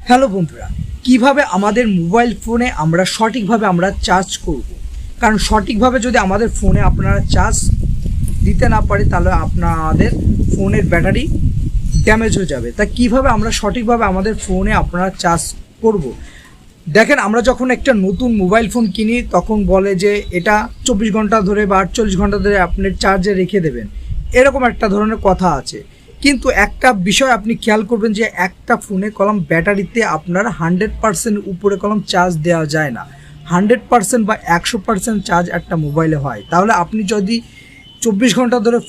Hello বন্ধুরা, কিভাবে আমাদের মোবাইল ফোনে আমরা সঠিকভাবে আমরা চার্জ করব। কারণ সঠিকভাবে যদি আমাদের ফোনে আপনারা চার্জ দিতে না পারে তাহলে আপনাদের ফোনের ব্যাটারি ড্যামেজ হয়ে যাবে। তা কিভাবে আমরা সঠিকভাবে আমাদের ফোনে আপনারা চার্জ করব। দেখেন, আমরা যখন একটা নতুন মোবাইল ফোন কিনি তখন বলে যে এটা 24 ঘন্টা ধরে বা 48 ঘন্টা ধরে আপনি চার্জে রেখে দেবেন, এরকম একটা ধরনের কথা আছে। কিন্তু একটা বিষয় আপনি খেয়াল করবেন যে একটা ফোনে কলম ব্যাটারিতে আপনার 100% উপরে কলম চার্জ দেওয়া যায় না। 100% বা 100% চার্জ একটা মোবাইলে হয়। তাহলে আপনি যদি 24 ঘন্টা ধরে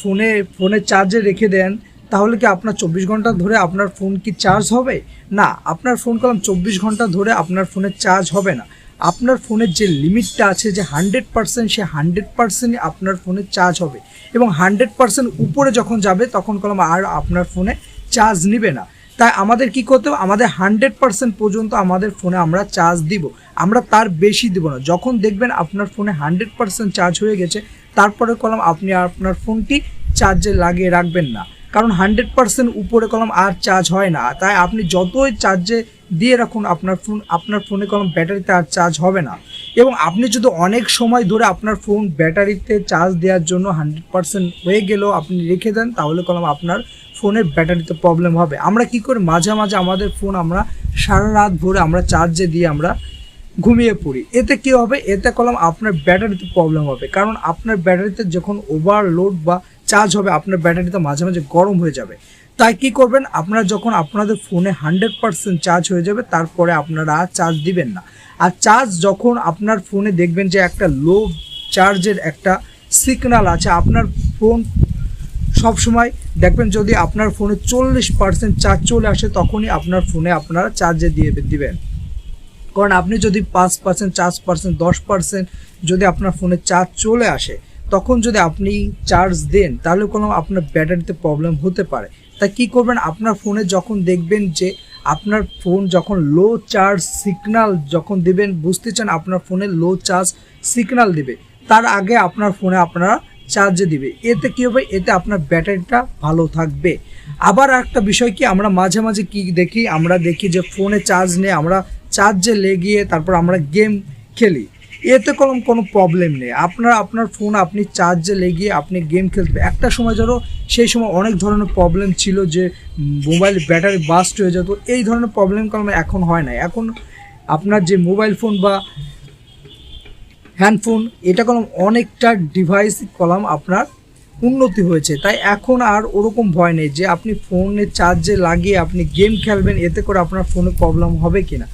ফোনে চার্জে রেখে দেন তাহলে কি আপনার 24 ঘন্টা ধরে আপনার ফোন কি চার্জ হবে? না, আপনার ফোন কলম 24 ঘন্টা ধরে আপনার ফোনে চার্জ হবে না। আপনার ফোনের যে লিমিটটা আছে যে 100%, সে 100%ই আপনার ফোনে চার্জ হবে এবং 100% উপরে যখন যাবে তখন কলম আর আপনার ফোনে চার্জ নেবে না। তাই আমাদের কি করতে হবে, আমাদের 100% পর্যন্ত আমাদের ফোনে আমরা চার্জ দিব, আমরা তার বেশি দিব না। যখন দেখবেন আপনার ফোনে 100% চার্জ হয়ে গেছে তারপরে কলম আপনি আপনার ফোনটি চার্জে লাগিয়ে রাখবেন না, কারণ 100% উপরে কলম আর চার্জ হয় না। তাই আপনি যতই চার্জে দিয়ে রাখুন আপনার ফোনে কলম ব্যাটারিতে আর চার্জ হবে না। এবং আপনি যদি অনেক সময় ধরে আপনার ফোন ব্যাটারিতে চার্জ দেওয়ার জন্য 100% হয়ে গেলেও আপনি রেখে দেন তাহলে কলম আপনার ফোনের ব্যাটারিতে প্রবলেম হবে। আমরা কি করি, মাঝে মাঝে আমাদের ফোন আমরা সারা রাত ভরে আমরা চার্জে দিয়ে আমরা ঘুমিয়ে পড়ি। এতে কি হবে, এতে কলম আপনার ব্যাটারিতে প্রবলেম হবে, কারণ আপনার ব্যাটারিতে যখন ওভারলোড বা চার্জ হবে আপনার ব্যাটারিতে মাঝে মাঝে গরম হয়ে যাবে। তাই কি করবেন, আপনারা যখন আপনাদের ফোনে 100% চার্জ হয়ে যাবে তারপরে আপনারা চার্জ দিবেন না। আর চার্জ যখন আপনার ফোনে দেখবেন যে একটা লো চার্জের একটা সিগন্যাল আছে, আপনার ফোন সবসময় দেখবেন যদি আপনার ফোনে 40% চার্জ চলে আসে তখনই আপনার ফোনে আপনারা চার্জে দিয়ে দিবেন। কারণ আপনি যদি 5%, 4%, 10% যদি আপনার ফোনে চার্জ চলে আসে তখন যদি আপনি চার্জ দেন তাহলে কোনো আপনার ব্যাটারিতে প্রবলেম হতে পারে। তাই কী করবেন, আপনার ফোনে যখন দেখবেন যে আপনার ফোন যখন লো চার্জ সিগন্যাল যখন দেবেন, বুঝতে চান আপনার ফোনে লো চার্জ সিগন্যাল দেবে, তার আগে আপনার ফোনে আপনারা চার্জে দিবে। এতে কী হবে, এতে আপনার ব্যাটারিটা ভালো থাকবে। আবার একটা বিষয় কি, আমরা মাঝে মাঝে কি দেখি, আমরা দেখি যে ফোনে চার্জ নেই, আমরা চার্জে লেগিয়ে তারপর আমরা গেম খেলি। এতে কোনো প্রবলেম নেই। আপনার ফোন আপনি চার্জে লেগিয়ে আপনি গেম খেলতে, একটা সময় ধরো সেই সময় অনেক ধরনের প্রবলেম ছিল যে মোবাইল ব্যাটারি বাস্ট হয়ে যেত, এই ধরনের প্রবলেম এখন হয় না। এখন আপনার যে মোবাইল ফোন বা হ্যান্ডফোন, এটা অনেকটা ডিভাইস আপনার উন্নতি হয়েছে। তাই এখন আর ওরকম ভয় নেই যে আপনি ফোনে চার্জে লাগিয়ে আপনি গেম খেলবেন, এতে করে আপনার ফোনে প্রবলেম হবে কি না,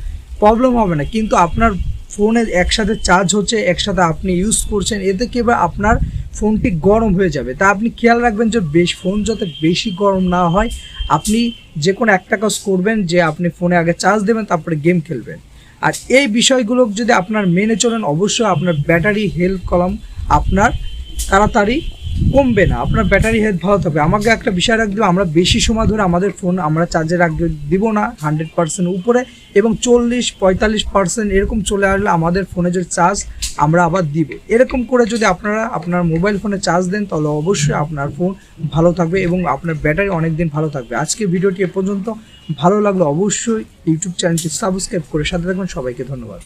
প্রবলেম হবে না। কিন্তু আপনার ফোনে একসাথে চার্জ হচ্ছে, একসাথে আপনি ইউজ করছেন, এতে কি আপনার ফোনটি গরম হয়ে যাবে। তা আপনি খেয়াল রাখবেন যে ফোন যাতে বেশি গরম না হয়। আপনি যে কোনো একটা কাজ করবেন যে আপনি ফোনে আগে চার্জ দেবেন তারপরে গেম খেলবেন। আর এই বিষয়গুলো যদি আপনার মেনে চলেন অবশ্যই আপনার ব্যাটারি হেলথ আপনার তাড়াতাড়ি কমবে না, আপনার ব্যাটারি হেলথ ভালো থাকবে। আমাকে একটা বিষয় রাখবে, আমরা বেশি সময় ধরে আমাদের ফোন আমরা চার্জে রাখতে দিব না 100% উপরে, এবং 40-45% এরকম চলে আসলে আমাদের ফোনে যে চার্জ আমরা আবার দিব। এরকম করে যদি আপনারা আপনার মোবাইল ফোনে চার্জ দেন তাহলে অবশ্যই আপনার ফোন ভালো থাকবে এবং আপনার ব্যাটারি অনেক দিন ভালো থাকবে। আজকে ভিডিওটি এ পর্যন্ত। ভালো লাগলে অবশ্যই ইউটিউব চ্যানেলটি সাবস্ক্রাইব করে সাথে থাকবেন। সবাইকে ধন্যবাদ।